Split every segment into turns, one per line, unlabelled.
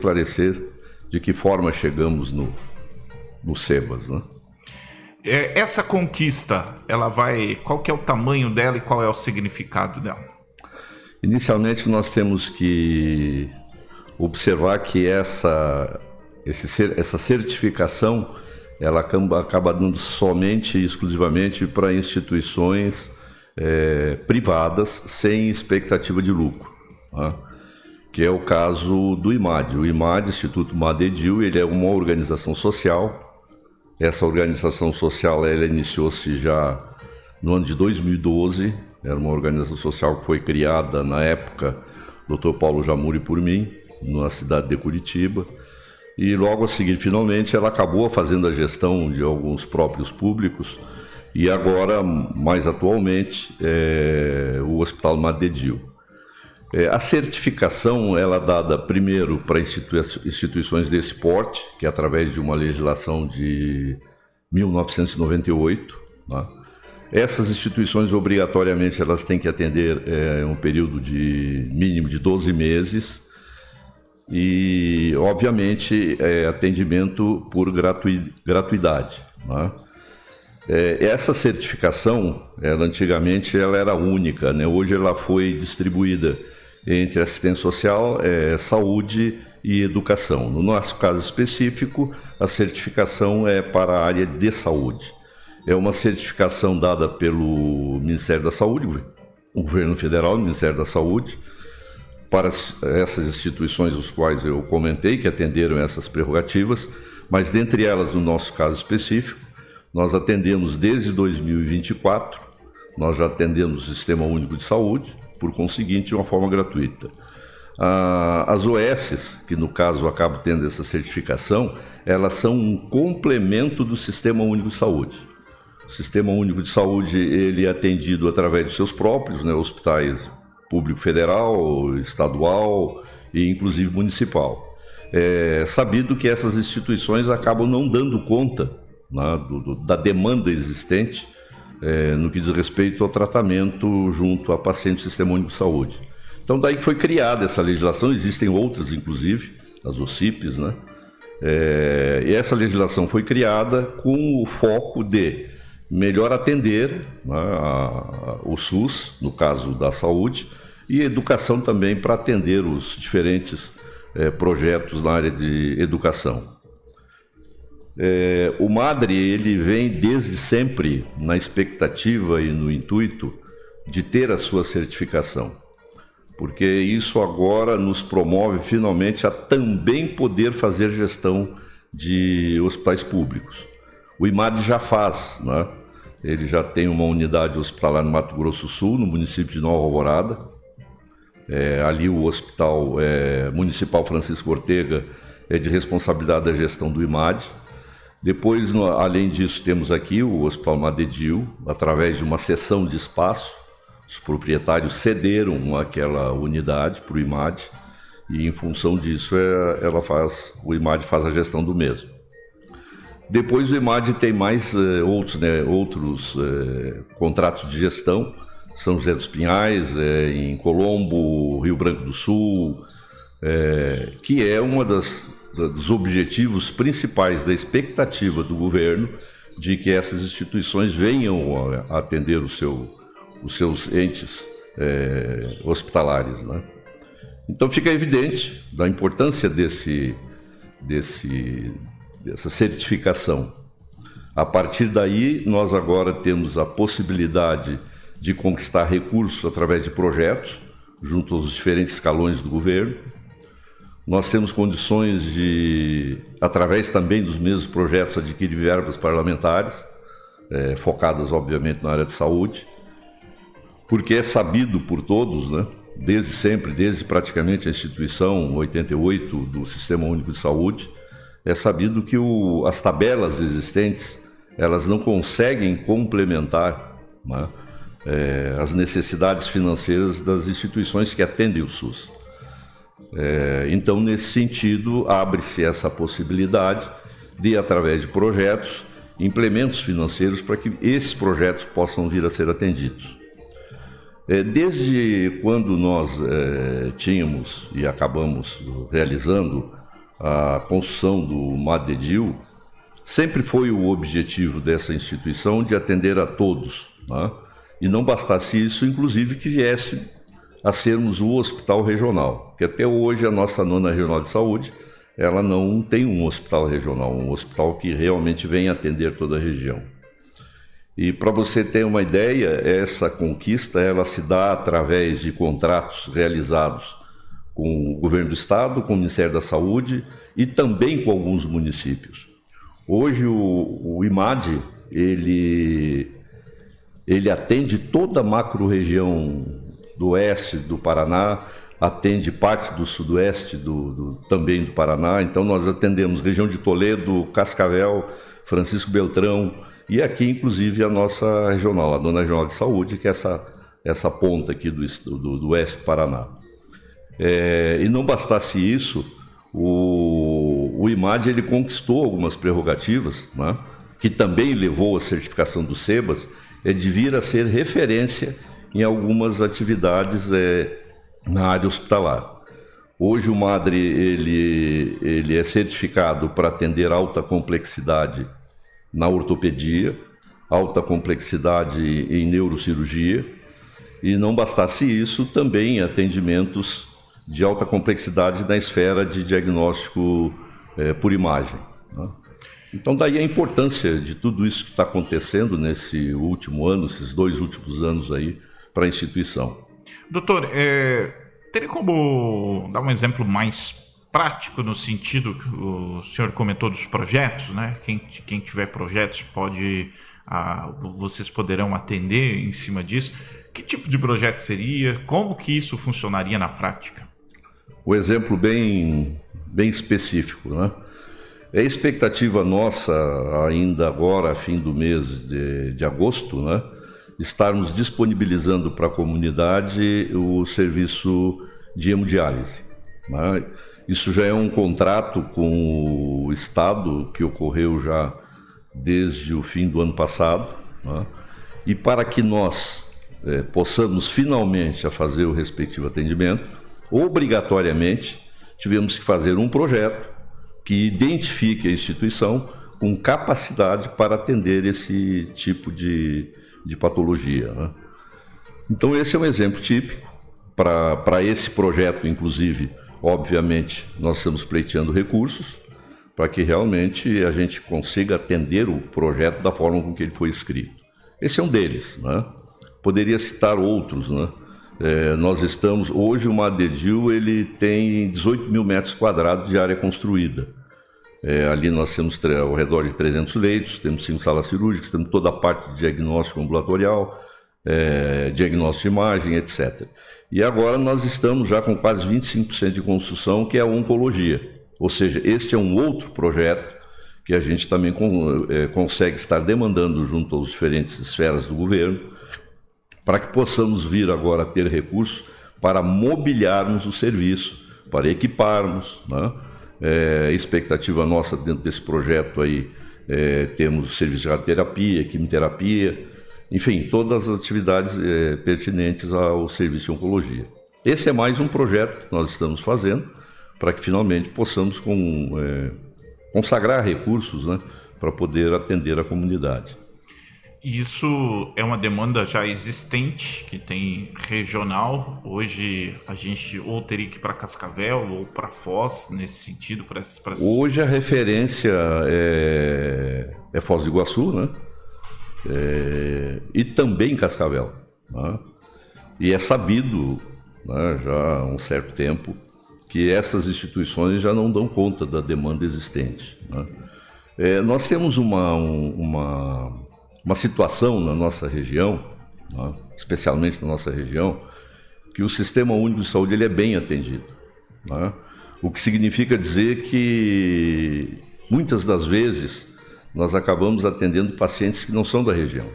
esclarecer de que forma chegamos no SEBAS, né?
Essa conquista, qual que é o tamanho dela e qual é o significado dela?
Inicialmente nós temos que observar que essa certificação ela acaba dando somente e exclusivamente para instituições privadas sem expectativa de lucro, né? Que é o caso do IMAD. O IMAD, Instituto Madedil, ele é uma organização social. Essa organização social ela iniciou-se já no ano de 2012. Era uma organização social que foi criada na época Dr. Paulo Jamuri por mim, na cidade de Curitiba. E logo a seguir, finalmente, ela acabou fazendo a gestão de alguns próprios públicos. E agora, mais atualmente, o Hospital Madedil. A certificação ela é dada primeiro para instituições desse porte, que é através de uma legislação de 1998, né? Essas instituições obrigatoriamente elas têm que atender um período de mínimo de 12 meses e obviamente atendimento por gratuidade, né? Essa certificação, antigamente ela era única, né? Hoje ela foi distribuída entre assistência social, saúde e educação. No nosso caso específico, a certificação é para a área de saúde. É uma certificação dada pelo Ministério da Saúde, o Governo Federal, o Ministério da Saúde, para essas instituições os quais eu comentei, que atenderam essas prerrogativas, mas dentre elas, no nosso caso específico, nós atendemos desde 2024, nós já atendemos o Sistema Único de Saúde, por conseguinte, de uma forma gratuita. As OSs, que no caso acabam tendo essa certificação, elas são um complemento do Sistema Único de Saúde. O Sistema Único de Saúde ele é atendido através de seus próprios, né, hospitais público federal, estadual e inclusive municipal. Sabido que essas instituições acabam não dando conta, né, da demanda existente no que diz respeito ao tratamento junto a pacientes do Sistema Único de Saúde. Então daí que foi criada essa legislação, existem outras inclusive, as OCIPs, né? E essa legislação foi criada com o foco de melhor atender, né, o SUS, no caso da saúde, e educação também para atender os diferentes projetos na área de educação. O MADRE ele vem desde sempre na expectativa e no intuito de ter a sua certificação, porque isso agora nos promove finalmente a também poder fazer gestão de hospitais públicos. O IMAD já faz, né? Ele já tem uma unidade hospitalar no Mato Grosso do Sul, no município de Nova Alvorada. Ali o Hospital Municipal Francisco Ortega é de responsabilidade da gestão do IMAD. Depois, além disso, temos aqui o Hospital Madedil, através de uma cessão de espaço. Os proprietários cederam aquela unidade para o IMAD e, em função disso, o IMAD faz a gestão do mesmo. Depois, o IMAD tem mais outros contratos de gestão, São José dos Pinhais, em Colombo, Rio Branco do Sul, que é uma dos objetivos principais da expectativa do governo de que essas instituições venham a atender os seus entes hospitalares, né? Então fica evidente da importância dessa certificação. A partir daí, nós agora temos a possibilidade de conquistar recursos através de projetos junto aos diferentes escalões do governo. Nós temos condições de, através também dos mesmos projetos, adquirir verbas parlamentares, focadas, obviamente, na área de saúde, porque é sabido por todos, né, desde sempre, desde praticamente a instituição 88 do Sistema Único de Saúde, é sabido que as tabelas existentes, elas não conseguem complementar, né, as necessidades financeiras das instituições que atendem o SUS. Então, nesse sentido, abre-se essa possibilidade de, através de projetos, implementos financeiros para que esses projetos possam vir a ser atendidos. Desde quando nós tínhamos e acabamos realizando a construção do MADEDIL, sempre foi o objetivo dessa instituição de atender a todos, né? E não bastasse isso, inclusive que viesse a sermos o hospital regional, que até hoje a nossa 9ª Regional de Saúde, ela não tem um hospital regional, um hospital que realmente vem atender toda a região. E para você ter uma ideia, essa conquista ela se dá através de contratos realizados com o governo do estado, com o Ministério da Saúde e também com alguns municípios. Hoje o IMAD, ele atende toda a macro-região do oeste do Paraná, atende parte do sudoeste também do Paraná. Então nós atendemos região de Toledo, Cascavel, Francisco Beltrão e aqui inclusive a nossa regional, a 9ª Regional de Saúde, que é essa ponta aqui do oeste do Paraná. E não bastasse isso, o IMAD ele conquistou algumas prerrogativas, né, que também levou à certificação do SEBAS, de vir a ser referência em algumas atividades na área hospitalar. Hoje o MADRE ele é certificado para atender alta complexidade na ortopedia, alta complexidade em neurocirurgia, e não bastasse isso, também atendimentos de alta complexidade na esfera de diagnóstico por imagem, né? Então daí a importância de tudo isso que está acontecendo nesse último ano, esses 2 últimos anos aí para a instituição.
Doutor, teria como dar um exemplo mais prático no sentido que o senhor comentou dos projetos, né? Quem tiver projetos vocês poderão atender em cima disso. Que tipo de projeto seria? Como que isso funcionaria na prática?
O exemplo bem específico, né? É expectativa nossa, ainda agora, a fim do mês de agosto, né, estarmos disponibilizando para a comunidade o serviço de hemodiálise, né? Isso já é um contrato com o Estado que ocorreu já desde o fim do ano passado, né? E para que nós possamos finalmente a fazer o respectivo atendimento, obrigatoriamente tivemos que fazer um projeto que identifique a instituição com capacidade para atender esse tipo de patologia, né? Então esse é um exemplo típico. Para esse projeto, inclusive, obviamente, nós estamos pleiteando recursos para que realmente a gente consiga atender o projeto da forma com que ele foi escrito. Esse é um deles, né? Poderia citar outros, né? Nós estamos, hoje o MADEDIL ele tem 18 mil metros quadrados de área construída. Ali nós temos ao redor de 300 leitos, temos 5 salas cirúrgicas, temos toda a parte de diagnóstico ambulatorial, diagnóstico de imagem, etc. E agora nós estamos já com quase 25% de construção, que é a oncologia. Ou seja, este é um outro projeto que a gente também consegue estar demandando junto às diferentes esferas do governo, para que possamos vir agora a ter recursos para mobiliarmos o serviço, para equiparmos, né? Expectativa nossa dentro desse projeto aí, temos o serviço de radioterapia, quimioterapia, enfim, todas as atividades pertinentes ao serviço de oncologia. Esse é mais um projeto que nós estamos fazendo para que finalmente possamos consagrar recursos, né, para poder atender a comunidade.
Isso é uma demanda já existente, que tem regional. Hoje a gente ou teria que ir para Cascavel ou para Foz, nesse sentido?
Hoje a referência é Foz do Iguaçu, né? E também Cascavel, né? E é sabido, né, já há um certo tempo que essas instituições já não dão conta da demanda existente, né? Nós temos uma situação na nossa região, né, especialmente na nossa região, que o Sistema Único de Saúde ele é bem atendido, né? O que significa dizer que muitas das vezes nós acabamos atendendo pacientes que não são da região.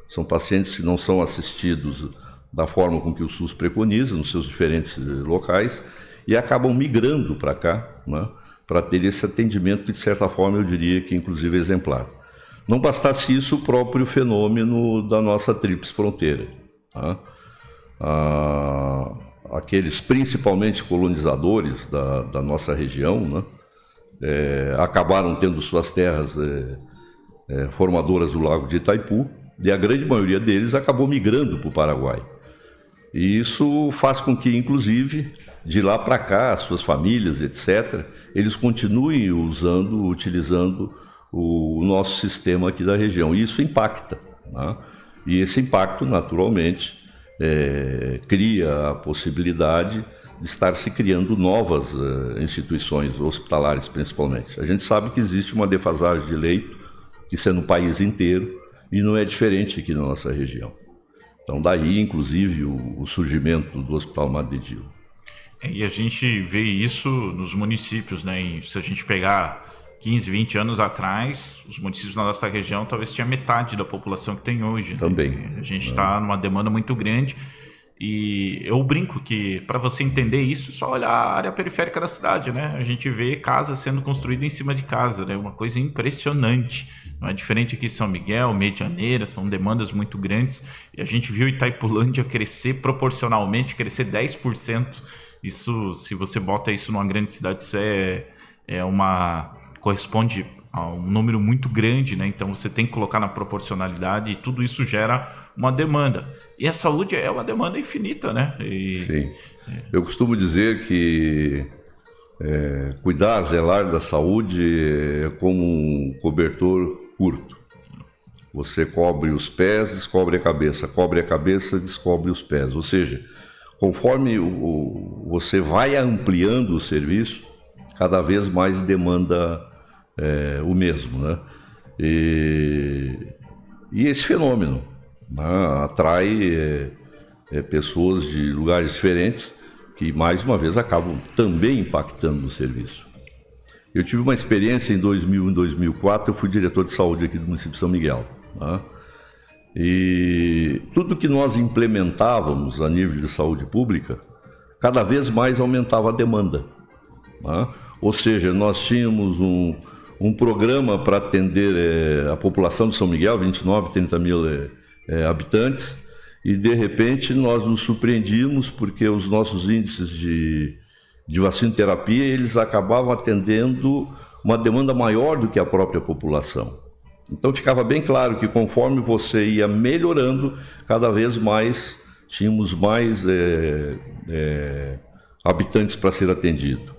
São pacientes que não são assistidos da forma com que o SUS preconiza nos seus diferentes locais e acabam migrando para cá, né, para ter esse atendimento que, de certa forma, eu diria que inclusive é exemplar. Não bastasse isso, o próprio fenômeno da nossa tríplice fronteira, tá? Aqueles principalmente colonizadores da nossa região, né, acabaram tendo suas terras formadoras do Lago de Itaipu, e a grande maioria deles acabou migrando para o Paraguai. E isso faz com que, inclusive, de lá para cá, as suas famílias, etc., eles continuem utilizando o nosso sistema aqui da região. E isso impacta, né? E esse impacto, naturalmente, cria a possibilidade de estar se criando novas instituições hospitalares, principalmente. A gente sabe que existe uma defasagem de leito, isso é no país inteiro, e não é diferente aqui na nossa região. Então, daí, inclusive, o surgimento do Hospital Madre de Dio.
E a gente vê isso nos municípios, né? E se a gente pegar 15, 20 anos atrás, os municípios da nossa região talvez tinha metade da população que tem hoje.
Também.
Né? A gente está numa demanda muito grande. E eu brinco que, para você entender isso, é só olhar a área periférica da cidade, né? A gente vê casa sendo construída em cima de casa, né? Uma coisa impressionante. Não é diferente aqui em São Miguel, Medianeira, são demandas muito grandes. E a gente viu Itaipulândia crescer proporcionalmente, crescer 10%. Isso, se você bota isso numa grande cidade, isso corresponde a um número muito grande, né? Então você tem que colocar na proporcionalidade e tudo isso gera uma demanda. E a saúde é uma demanda infinita, né?
Sim. Eu costumo dizer que cuidar, zelar da saúde é como um cobertor curto. Você cobre os pés, descobre a cabeça, cobre a cabeça, descobre os pés. Ou seja, conforme você vai ampliando o serviço, cada vez mais demanda o mesmo, né? E esse fenômeno, né, atrai pessoas de lugares diferentes que, mais uma vez, acabam também impactando no serviço. Eu tive uma experiência em 2000 e 2004, eu fui diretor de saúde aqui do município de São Miguel, né? E tudo que nós implementávamos a nível de saúde pública, cada vez mais aumentava a demanda, né? Ou seja, nós tínhamos um programa para atender a população de São Miguel, 29, 30 mil habitantes, e de repente nós nos surpreendimos porque os nossos índices de vacinoterapia, eles acabavam atendendo uma demanda maior do que a própria população. Então ficava bem claro que conforme você ia melhorando, cada vez mais tínhamos mais habitantes para ser atendido.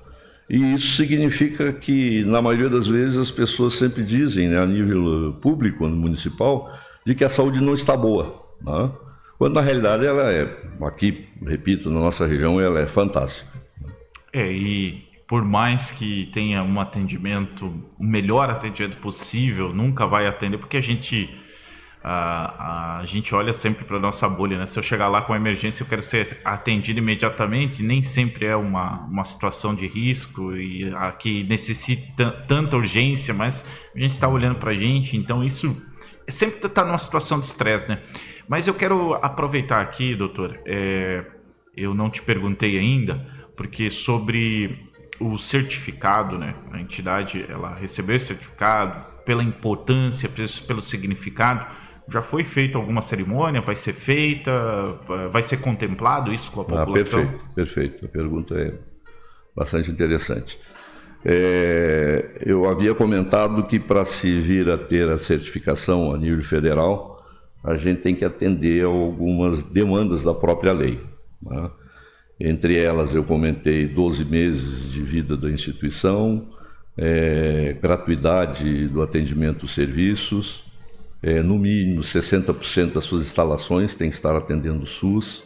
E isso significa que, na maioria das vezes, as pessoas sempre dizem, né, a nível público, municipal, de que a saúde não está boa, né? Quando na realidade ela aqui, repito, na nossa região, ela é fantástica.
E por mais que tenha um atendimento, o melhor atendimento possível, nunca vai atender, porque a gente olha sempre para a nossa bolha, né? Se eu chegar lá com uma emergência, eu quero ser atendido imediatamente, nem sempre é uma situação de risco e que necessite tanta urgência, mas a gente está olhando para a gente, então isso sempre está numa situação de estresse, né? Mas eu quero aproveitar aqui, doutor, eu não te perguntei ainda, porque sobre o certificado, né? A entidade, ela recebeu esse certificado pela importância, pelo significado. Já foi feita alguma cerimônia? Vai ser feita? Vai ser contemplado isso com a população?
Perfeito. A pergunta é bastante interessante. Eu havia comentado que para se vir a ter a certificação a nível federal, a gente tem que atender a algumas demandas da própria lei, né? Entre elas, eu comentei 12 meses de vida da instituição, gratuidade do atendimento dos serviços, no mínimo 60% das suas instalações tem que estar atendendo o SUS,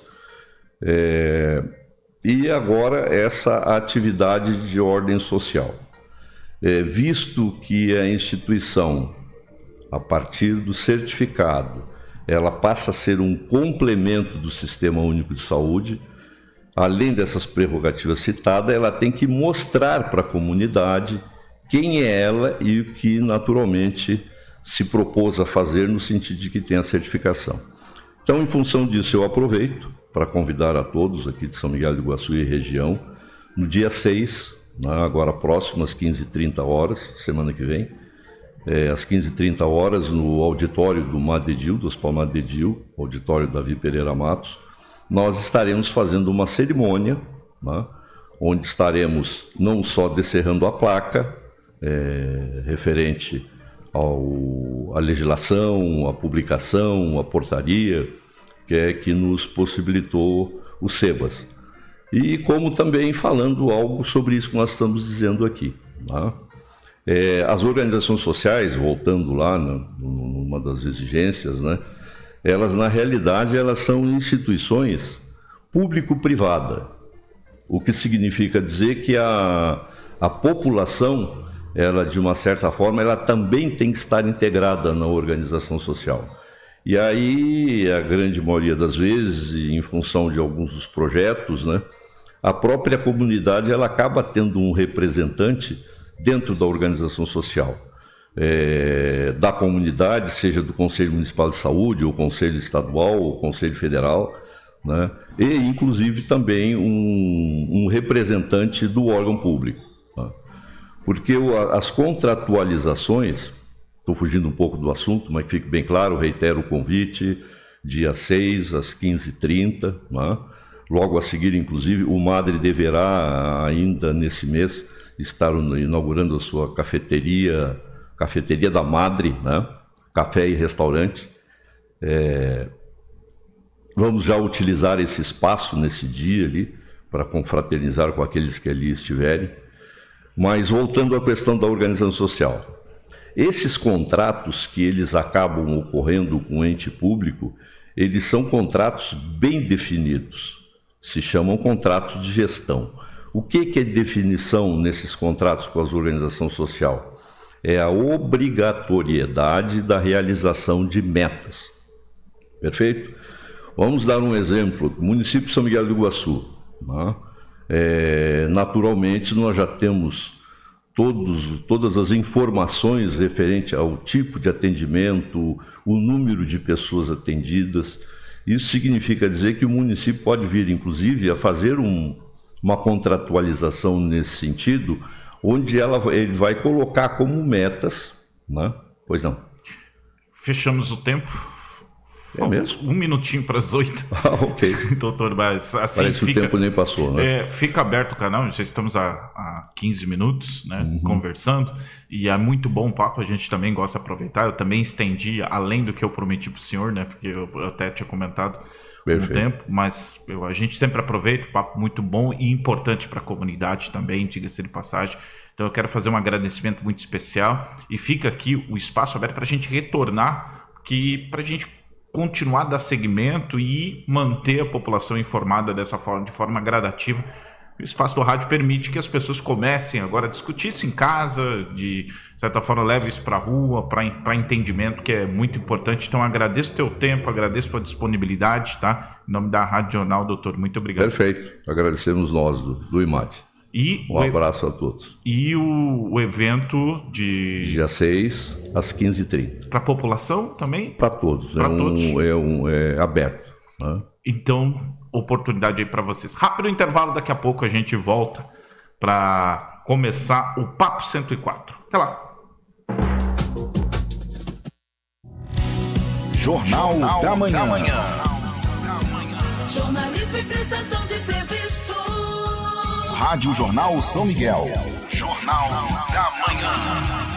e agora essa atividade de ordem social. Visto que a instituição, a partir do certificado, ela passa a ser um complemento do Sistema Único de Saúde, além dessas prerrogativas citadas, ela tem que mostrar para a comunidade quem é ela e o que naturalmente se propôs a fazer no sentido de que tem a certificação. Então, em função disso, eu aproveito para convidar a todos aqui de São Miguel do Iguaçu e região, no dia 6, agora próximo, às 15h30, semana que vem, às 15h30, no auditório do Madre de Dio, do Hospital Madre de Dio, auditório Davi Pereira Matos, nós estaremos fazendo uma cerimônia, né, onde estaremos não só descerrando a placa, referente à legislação, à publicação, à portaria, que nos possibilitou o SEBAS. E como também falando algo sobre isso que nós estamos dizendo aqui. Tá? As organizações sociais, voltando lá numa das exigências, né, elas na realidade elas são instituições público-privada, o que significa dizer que a população, ela de uma certa forma, ela também tem que estar integrada na organização social. E aí, a grande maioria das vezes, em função de alguns dos projetos, né, a própria comunidade ela acaba tendo um representante dentro da organização social, da comunidade, seja do Conselho Municipal de Saúde, ou Conselho Estadual, ou Conselho Federal, né? E inclusive também um representante do órgão público. Tá? Porque as contratualizações, estou fugindo um pouco do assunto, mas fique bem claro, reitero o convite, dia 6 às 15h30, né? Logo a seguir, inclusive, o MADRE deverá ainda nesse mês estar inaugurando a sua cafeteria da MADRE, né? Café e restaurante. Vamos já utilizar esse espaço nesse dia ali para confraternizar com aqueles que ali estiverem. Mas voltando à questão da organização social, esses contratos que eles acabam ocorrendo com o ente público, eles são contratos bem definidos, se chamam contratos de gestão. O que é definição nesses contratos com as organizações sociais? É a obrigatoriedade da realização de metas. Perfeito? Vamos dar um exemplo. O município de São Miguel do Iguaçu. Né? Naturalmente, nós já temos todas as informações referentes ao tipo de atendimento, o número de pessoas atendidas. Isso significa dizer que o município pode vir, inclusive, a fazer uma contratualização nesse sentido, onde ele vai colocar como metas, né? Pois não.
Fechamos o tempo.
É mesmo?
1 minutinho para as 8.
Ok.
Doutor, mas assim
parece que o tempo nem passou, né?
Fica aberto o canal, já estamos há 15 minutos, né, conversando, e é muito bom o papo, a gente também gosta de aproveitar. Eu também estendi além do que eu prometi para o senhor, né, porque eu até tinha comentado um tempo, mas a gente sempre aproveita, o papo muito bom e importante para a comunidade também, diga-se de passagem. Então eu quero fazer um agradecimento muito especial e fica aqui o espaço aberto para a gente retornar, para a gente continuar a dar seguimento e manter a população informada dessa forma, de forma gradativa. O espaço do rádio permite que as pessoas comecem agora a discutir isso em casa, de certa forma leve isso para a rua, para entendimento, que é muito importante. Então agradeço o teu tempo, agradeço a tua disponibilidade, tá? Em nome da Rádio Jornal, doutor, muito obrigado.
Perfeito, agradecemos nós do IMAT. Um abraço a todos.
E o evento de...
Dia 6, às 15h30.
Para a população também?
Para todos. É aberto. Né?
Então, oportunidade aí para vocês. Rápido intervalo, daqui a pouco a gente volta para começar o Papo 104. Até lá.
Jornal da Manhã.
Jornalismo e prestação de serviço.
Rádio Jornal São Miguel. Jornal da Manhã.